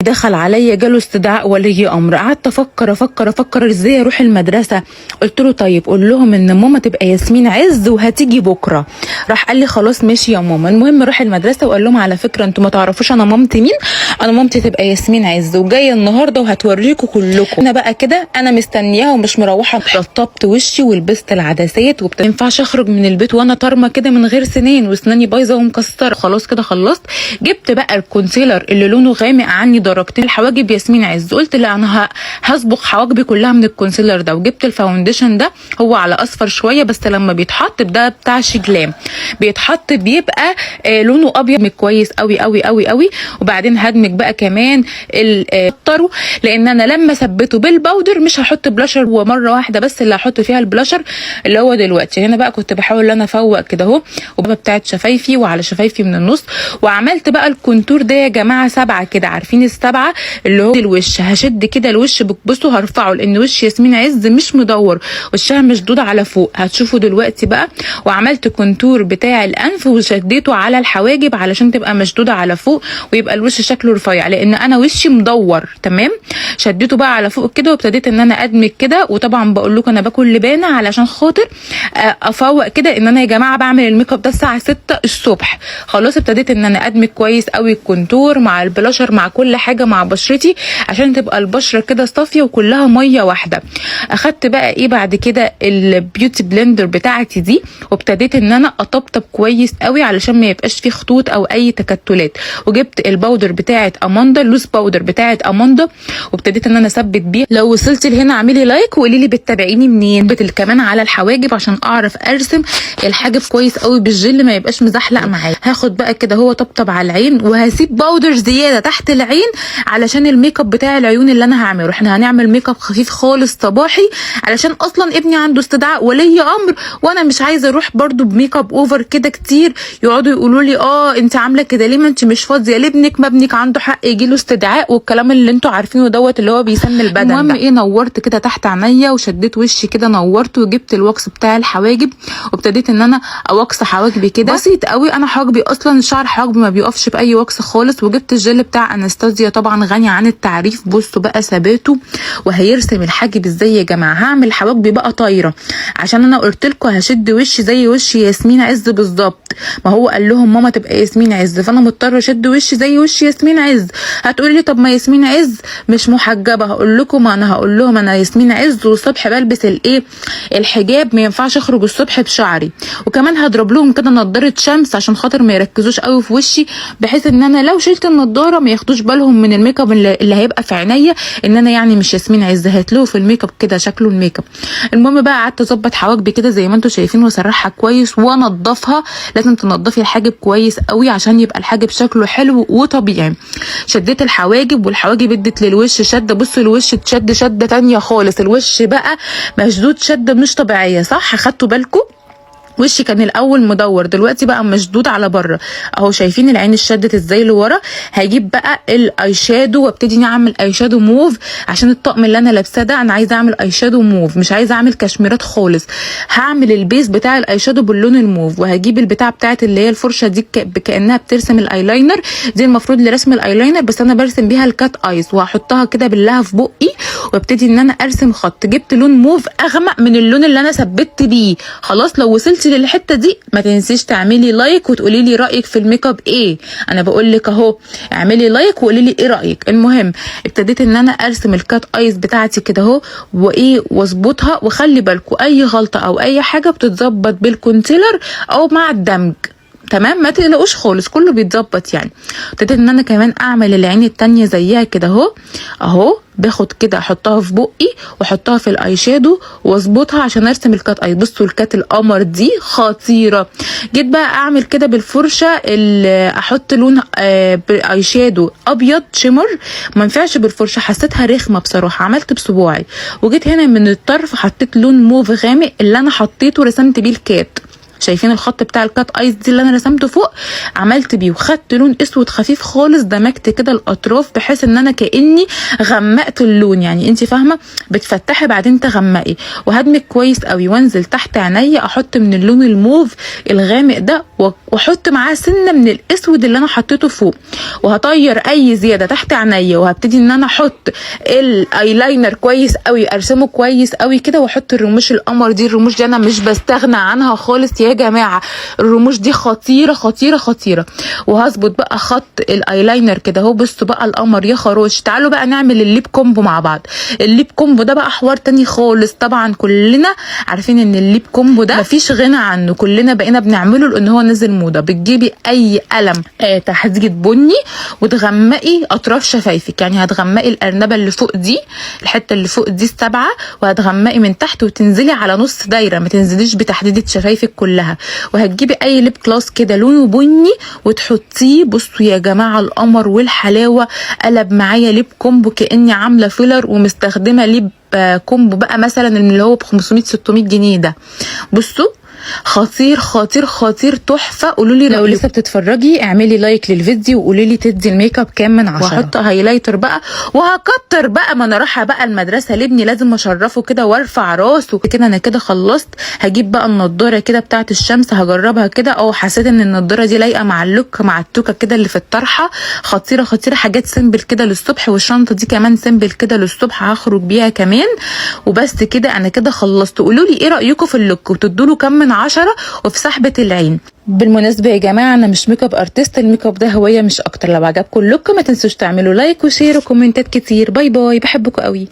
دخل عليا جاله استدعاء ولي امر. قعدت افكر ازاي اروح المدرسه. قلت له طيب قول لهم ان ماما تبقى ياسمين عز وهتيجي بكره. راح قال لي خلاص ماشي يا ماما. المهم راح المدرسه وقال لهم على فكره انتوا ما تعرفوش انا مامتي مين، انا مامتي تبقى ياسمين عز وجايه النهارده وهتوريكم كلكم. انا بقى كده انا مستنياها ومش مروحه. رطبت وشي ولبست العدسات ما ينفعش اخرج من البيت وانا طارمه كده من غير سنين واسناني بايظه ومكسره. خلاص كده خلصت. جبت بقى الكونسيلر اللي لونه غامق عني درجتين الحواجب ياسمين عز. قلت لا انا هصبغ حواجبي كلها من الكونسيلر ده. وجبت الفاونديشن ده هو على اصفر شويه بس لما بيتحط ده بتاع شجلام بيتحط بيبقى لونه ابيض كويس قوي قوي قوي قوي. وبعدين هدمج بقى كمان الطرو لان انا لما ثبته بالباودر مش هحط بلاشر ومره واحده بس اللي هحط فيها البلاشر اللي هو دلوقتي. هنا بقى كنت بحاول ان انا افوق كده اهو وبقى بتاعت شفايفي وعلى شفايفي من النص. وعملت بقى الكونتور ده يا جماعه 7 كده، عارفين السبعه اللي هو الوش. هشد كده الوش بصوا هرفعه لان وش ياسمين عز مش مدور، وشها مشدود على فوق هتشوفوا دلوقتي بقى. وعملت كونتور بتاع الانف وشديته على الحواجب علشان تبقى مشدوده على فوق ويبقى الوش شكله رفيع لان انا وشي مدور. تمام. شديته بقى على فوق كده وابتديت ان انا ادمج كده. وطبعا بقول لكم انا باكل لبانه علشان خاطر افوق كده ان انا يا جماعه بعمل الميك اب ده الساعه 6 الصبح. خلاص ابتديت ان انا ادمج كويس قوي الكونتور مع البلاشر مع كل حاجه مع بشرتي عشان تبقى البشره كده صافيه وكلها ميه واحده. اخدت بقى ايه بعد كده البيوتي بلندر بتاعتي دي وابتديت ان انا اطبطب كويس قوي علشان ما يبقاش فيه خطوط او اي تكتلات. وجبت الباودر بتاعت اماندا اللوز باودر بتاعت اماندا وابتديت ان انا اثبت بيه. لو وصلتي لهنا اعملي لايك وقولي لي بتتابعيني منين. كمان على الحواجب عشان اعرف ارسم الحاجب كويس قوي بالجل ما يبقاش مزحلق معايا. هاخد بقى كده هو طبطب على العين وهسيب باودر زياده تحت العين علشان الميك اب بتاع العيون اللي انا هعمله. احنا هنعمل ميك اب خفيف خالص صباحي علشان اصلا ابني عنده استدعاء ولي امر وانا مش عايزه اروح برده بميك اب اوفر كده كتير يقعدوا يقولوا لي انت عامله كده ليه ما انت مش فاضيه لابنك ما ابنك عنده حق يجي له استدعاء والكلام اللي انتوا عارفينه دوت اللي هو بيسمي البدن. المهم ايه نورت كده تحت عينيا وشديت وشي كده نورت وجبت الوكس بتاع الحواجب وابتديت ان انا اوكس حواجبي كده بسيط قوي. انا حواجبي اصلا شعر حواجبي ما بيقفش باي وكس خالص. وجبت الجل بتاع انستازيا طبعا غني عن التعريف. بصوا بقى ثباته وهيرسم الحاجب ازاي يا جماعه. هعمل حواجبي بقى طايره عشان انا قلت لكم هشد وشي زي وش ياسمين عز بالظبط. ما هو قال لهم ماما تبقى ياسمين عز فانا مضطره اشد وشي زي وش ياسمين عز. هتقولي لي طب ما ياسمين عز مش محجبه. هقول لكم انا هقول لهم انا ياسمين عز والصبح بلبس الحجاب ما ينفعش اخرج الصبح بشعري. وكمان هضرب لهم كده نضاره شمس عشان خاطر ما يركزوش قوي في وشي بحيث ان انا لو شلت النضاره ما ياخدوش بالهم من الميك اب اللي هيبقى في عينيا ان انا يعني مش ياسمين عز. هتلاقوا في الميك اب كده شكله الميك اب. المهم بقى قعدت اظبط حواجبي كده زي ما انتم شايفين واسرحها كويس وانضفها. لازم تنضفي الحاجب كويس قوي عشان يبقى الحاجب شكله حلو وطبيعي. شديت الحواجب والحواجب ادت للوش شده. بصوا الوش اتشد شده تانية خالص. الوش بقى مشدود شده مش طبيعيه صح. خدتوا بالكم وشي كان الاول مدور دلوقتي بقى مشدود على بره اهو. شايفين العين اتشدت ازاي لورا. هجيب بقى الاي شادو وابتدي اعمل اي شادو موف عشان الطقم اللي انا لابساه ده انا عايزه اعمل اي شادو موف مش عايزه اعمل كشميرات خالص. هعمل البيس بتاع الاي شادو باللون الموف. وهجيب البتاع بتاعت اللي هي الفرشه دي كانها بترسم الايلاينر دي المفروض لرسم الايلاينر بس انا برسم بيها الكات ايز وهحطها كده بالله في بقي وابتدي ان انا ارسم خط. جبت لون موف اغمق من اللون اللي انا ثبت بيه. خلاص لو وصلت للحته دي ما تنسيش تعملي لايك وتقولي لي رايك في الميك اب ايه. انا بقول لك اهو اعملي لايك وقولي لي ايه رايك. المهم ابتديت ان انا ارسم الكات ايز بتاعتي كده اهو وايه واظبطها. وخلي بالكم اي غلطه او اي حاجه بتتظبط بالكونسيلر او مع الدمج. تمام ما تقلقوش خالص كله بيتظبط يعني. ابتديت ان انا كمان اعمل العين التانية زيها كده اهو باخد كده احطها في بقي واحطها في الاي شادو واظبطها عشان ارسم الكات اي. بصوا الكات القمر دي خطيره. جيت بقى اعمل كده بالفرشه اللي احط لون بالاي شادو ابيض شيمر. ما ينفعش بالفرشه حسيتها رخمه بصراحه عملت بصباعي. وجيت هنا من الطرف حطيت لون موف غامق اللي انا حطيته رسمت بيه الكات. شايفين الخط بتاع الكات ايس دي اللي انا رسمته فوق، عملت بيه وخدت لون اسود خفيف خالص، دمجت كده الاطراف بحيث ان انا كاني غمقت اللون، يعني انت فاهمه، بتفتحي بعدين تغمقي، وهدمج كويس قوي وانزل تحت عينيا احط من اللون الموف الغامق ده واحط معاه سنه من الاسود اللي انا حطيته فوق، وهطير اي زياده تحت عينيا، وهبتدي ان انا احط الايلاينر كويس قوي، ارسمه كويس قوي كده، واحط الرموش القمر دي. الرموش دي انا مش بستغنى عنها خالص يا جماعه، الرموش دي خطيره خطيره خطيره. وهظبط بقى خط الايلاينر كده اهو. بصوا بقى القمر يا خروش. تعالوا بقى نعمل الليب كومبو مع بعض. الليب كومبو ده بقى حوار تاني خالص، طبعا كلنا عارفين ان الليب كومبو ده مفيش غنى عنه، كلنا بقينا بنعمله لان هو نزل موضه. بتجيبي اي قلم تحديد بني وتغمقي اطراف شفايفك، يعني هتغمقي الارنبه اللي فوق دي، الحته اللي فوق دي السبعه، وهتغمقي من تحت وتنزلي على نص دايره، ما تنزليش بتحديده شفايفك كلها. وهتجيبي اي ليب كلاس كده لونه بني وتحطيه. بصوا يا جماعه القمر والحلاوه، قلب معايا ليب كومبو كاني عامله فيلر ومستخدمه ليب كومبو بقى مثلا اللي هو ب 500 600 جنيه ده. بصوا خطير خطير خطير تحفه. قولوا لي لو لسه بتتفرجي اعملي لايك للفيديو وقولي لي تدي الميك اب كام من 10. وهحط هايلايتر بقى وهكتر بقى، ما انا رايحه بقى المدرسه لابني لازم اشرفه كده وارفع راسه كده. انا كده خلصت. هجيب بقى النضاره كده بتاعه الشمس هجربها كده، حسيت ان النضاره دي لايقه مع اللوك مع التوكه كده اللي في الطرحه. خطيره خطيره، حاجات سيمبل كده للصبح، والشنطه دي كمان سيمبل كده للصبح هخرج بيها كمان. وبس كده انا كده خلصت. قولوا لي ايه رايكم في اللوك وتدوا له كام من 10 وفي سحبة العين. بالمناسبة يا جماعة انا مش ميك اب ارتست، الميك اب ده هواية مش اكتر. لو عجبكم اللوك ما تنسوش تعملوا لايك وشير وكومنتات كتير. باي باي، بحبكم قوي.